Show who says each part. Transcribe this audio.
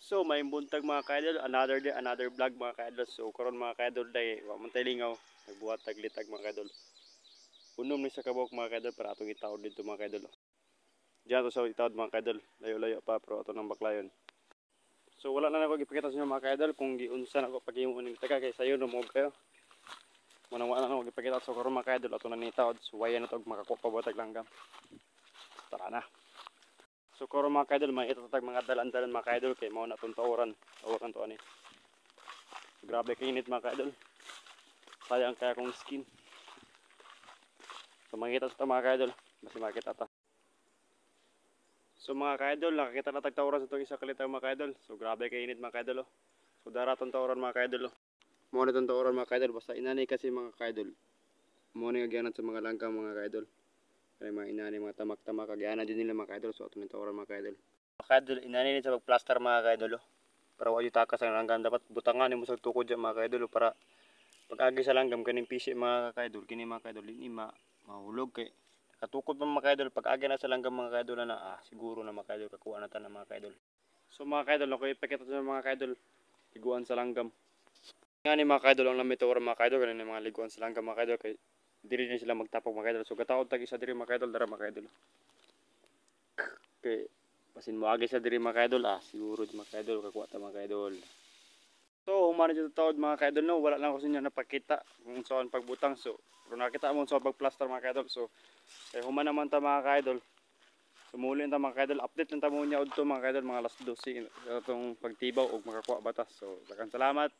Speaker 1: So may buntag mga kaidol, another day, another vlog mga kaidol. So karon mga kaidol day, wa man tay lingaw, nagbuhat taglitag mga kaidol. Unom ni sa kabok mga kaidol para atong itawod dito mga kaidol. Diyan to sa itawod mga kaidol, layo-layo pa pero ato nang baklayon. So wala na ako gipakita sa inyo mga kaidol kung giunsa na ako paghimo ning taga kay sayo no mo kayo. Manang wala na ako gipakita so karon mga kaidol ato na nitawod. So waya na to makakuha pa batag langgam. Tara na. So karon mga kaidol may itatag mga dalan-dalan mga kaidol kay mao na tong tawran to ani. Grabe kainit mga kaidol. Sayang kaya kong skin. So makita sa mga kaidol, basi makita ta. So mga kaidol, nakakita na tagtawran sa itong isa kalitaw mga kaidol. So grabe kainit mga kaidol. So dara tong tawran mga kaidol. Mo na tong tawran mga kaidol basta inani kasi mga kaidol. Mo ni agyanan sa mga langkang mga kaidol. Kaya mga inani mga tamak-tamak agyanan din nila mga kaidol. So ato ni tawran mga kaidol. Mga kaidol, inani ni sa pagplaster mga kaidol. Para wala takas ang langgam dapat butangan nimo sa tukod diyan mga kaidol para pag-agi sa langgam kaning pisi mga kaidol, kini mga kaidol ini mahulog kay katukod pa mga kaidol pag-agi na sa langgam mga kaidol na siguro na mga kaidol kakuha na ta na mga kaidol. So mga kaidol ako ipakita sa mga kaidol liguan sa langgam. Nga ni mga kaidol ang lamit ora mga kaidol kanina mga liguan sa langgam mga kaidol kay diri na sila magtapok mga kaidol. So gataod tag isa diri mga kaidol dara mga kaidol. Okay. Pasin mo agi sa diri mga kaidol siguro mga kaidol kakuha ta mga kaidol. So humana dito tawad mga kaidol no, wala lang ko sa inyo napakita kung saan pagbutang. So pero nakita mo sa pagplaster mga kaidol. So humana naman ta mga kaidol. Sumuli ta mga kaidol, update lang ta mo nya udto mga kaidol mga alas 12 atong pagtibaw og makakuha batas. So daghang salamat.